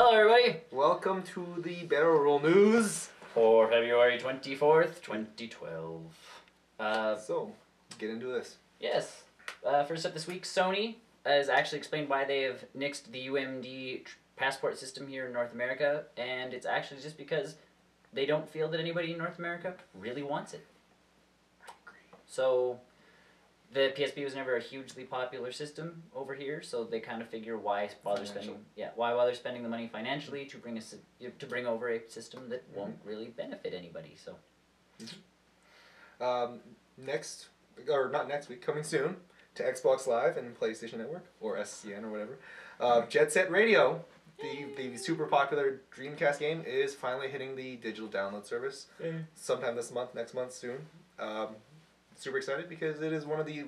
Hello, everybody. Welcome to the Barrel Roll News For February 24th, 2012. So, get into this. Yes. First up this week, Sony has actually explained why they have nixed the UMD passport system here in North America, and it's actually just because they don't feel that anybody in North America really wants it. I agree. So, the PSP was never a hugely popular system over here, so they kind of figure why bother spending the money financially to bring over a system that won't really benefit anybody. So, not next week, coming soon to Xbox Live and PlayStation Network or SCN or whatever. Jet Set Radio, the super popular Dreamcast game, is finally hitting the digital download service sometime this month, next month, soon. Super excited because it is one of the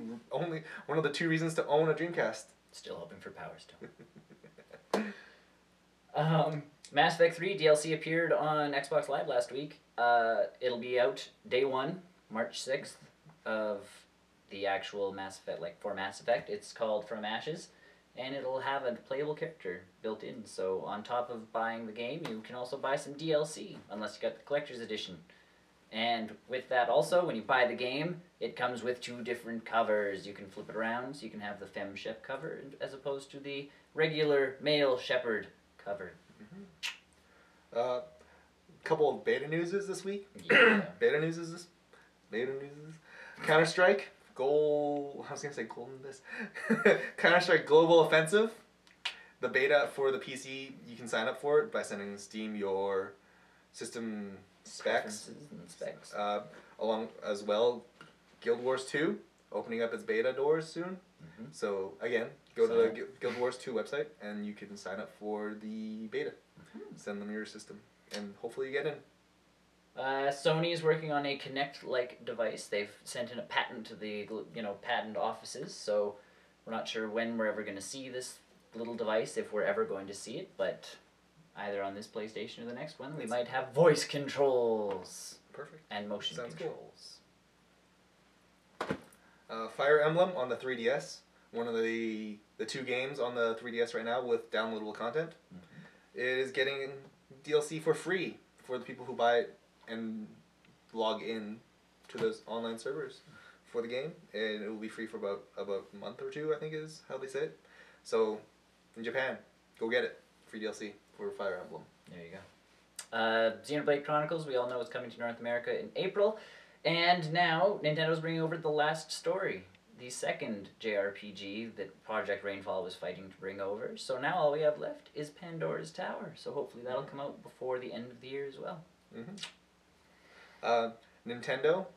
two reasons to own a Dreamcast. Still hoping for Power Stone. Mass Effect 3 DLC appeared on Xbox Live last week. It'll be out day 1, March 6th, of the actual Mass Effect, for Mass Effect. It's called From Ashes, and it'll have a playable character built in. So on top of buying the game, you can also buy some DLC, unless you got the Collector's Edition. And with that also, when you buy the game, it comes with 2 different covers. You can flip it around, so you can have the Femme Shep cover as opposed to the regular male shepherd cover. Couple of beta newses this week. Yeah. Beta newses. Counter-Strike Counter-Strike Global Offensive. The beta for the PC, you can sign up for it by sending Steam your system specs. Along as well, Guild Wars 2 opening up its beta doors soon. So again, go to the Guild Wars 2 website and you can sign up for the beta. Send them your system and hopefully you get in. Sony is working on a Kinect-like device. They've sent in a patent to the patent offices, so we're not sure when we're ever going to see this little device, if we're ever going to see it, but either on this PlayStation or the next one, we might have voice controls. Perfect. And motion controls. Cool. Fire Emblem on the 3DS, one of the 2 games on the 3DS right now with downloadable content, is getting DLC for free for the people who buy it and log in to those online servers for the game, and it will be free for about a month or 2, I think is how they say it. So, in Japan, go get it. Free DLC for Fire Emblem. There you go. Xenoblade Chronicles, we all know, is coming to North America in April, and now Nintendo's bringing over The Last Story, the second JRPG that Project Rainfall was fighting to bring over. So now all we have left is Pandora's Tower. So hopefully that'll come out before the end of the year as well. Nintendo,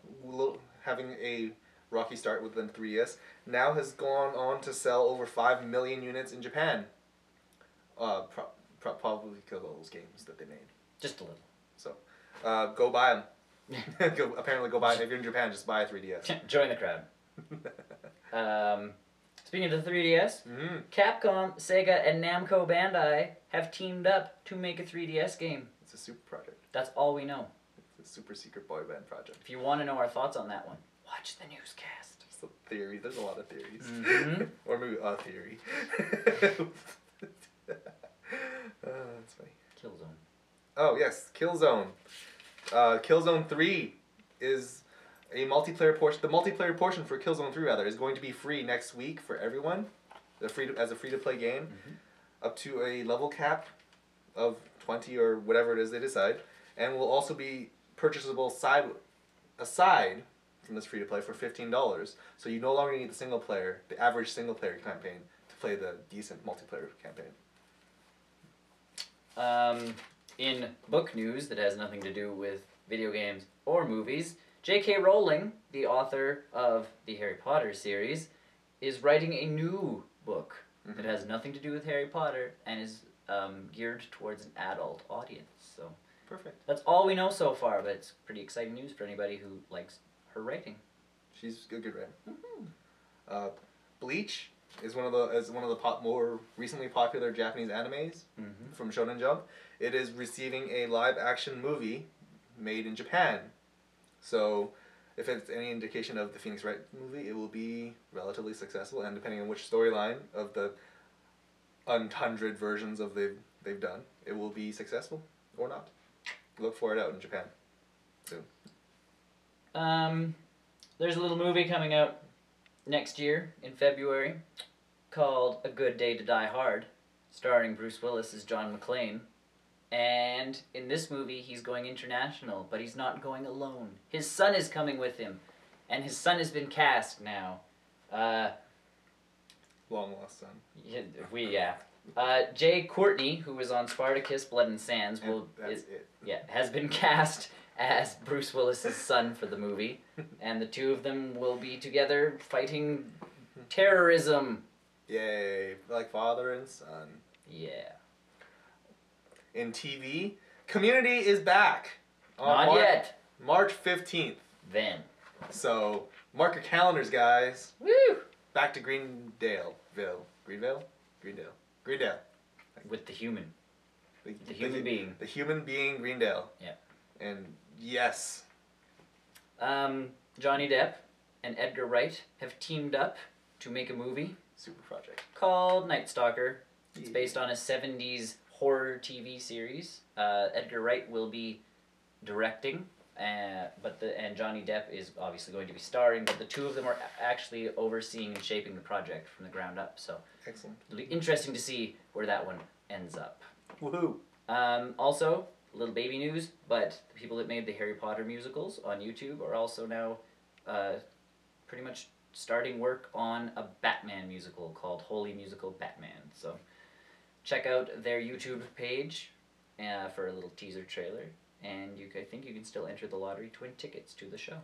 having a rocky start with the 3DS, now has gone on to sell over 5 million units in Japan. Probably because of all those games that they made. Just a little. So, go buy them. Apparently go buy them. If you're in Japan, just buy a 3DS. Join the crowd. Speaking of the 3DS, Capcom, Sega, and Namco Bandai have teamed up to make a 3DS game. It's a super project. That's all we know. It's a super secret boy band project. If you want to know our thoughts on that one, watch the newscast. It's a theory. There's a lot of theories. Or maybe a theory. That's funny. Killzone. Oh, yes. Killzone. Killzone 3 is a multiplayer portion. The multiplayer portion for Killzone 3, rather, is going to be free next week for everyone. As a free-to-play game. Up to a level cap of 20 or whatever it is they decide. And will also be purchasable aside from this free-to-play for $15. So you no longer need the average single-player campaign to play the decent multiplayer campaign. In book news that has nothing to do with video games or movies, J.K. Rowling, the author of the Harry Potter series, is writing a new book that has nothing to do with Harry Potter and is geared towards an adult audience. So perfect. That's all we know so far, but it's pretty exciting news for anybody who likes her writing. She's a good writer. Bleach is one of the more recently popular Japanese animes from Shonen Jump. It is receiving a live-action movie made in Japan. So, if it's any indication of the Phoenix Wright movie, it will be relatively successful, and depending on which storyline of the 100 versions of they've done, it will be successful or not. Look for it out in Japan soon. There's a little movie coming out next year in February called A Good Day to Die Hard, starring Bruce Willis as John McClane. And in this movie, he's going international, but he's not going alone. His son is coming with him, and his son has been cast now. Long lost son. Yeah. Jay Courtney, who was on Spartacus, Blood and Sands, has been cast as Bruce Willis's son for the movie, and the two of them will be together fighting terrorism. Yay! Like father and son. Yeah. In TV, Community is back. Not yet. March 15th. Then. So, mark your calendars, guys. Woo! Back to Greendale. Greendale? Greendale. With the human. The human being. The human being Greendale. Yeah. And yes. Johnny Depp and Edgar Wright have teamed up to make a movie. Super project. Called Night Stalker. It's based on a 70s horror TV series. Edgar Wright will be directing, and Johnny Depp is obviously going to be starring, but the two of them are actually overseeing and shaping the project from the ground up. So excellent. It'll be interesting to see where that one ends up. Woohoo! Also, little baby news, but the people that made the Harry Potter musicals on YouTube are also now pretty much starting work on a Batman musical called Holy Musical Batman. So check out their YouTube page for a little teaser trailer, and I think you can still enter the lottery to win tickets to the show.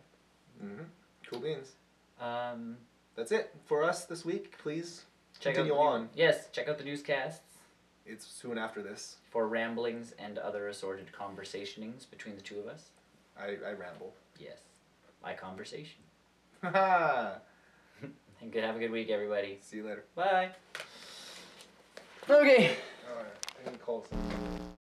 Mm-hmm. Cool beans. That's it for us this week. Please continue on. Yes, check out the newscasts. It's soon after this. For ramblings and other assorted conversationings between the two of us. I ramble. Yes. My conversation. Haha. Have a good week, everybody. See you later. Bye. Okay. Alright, I can call some.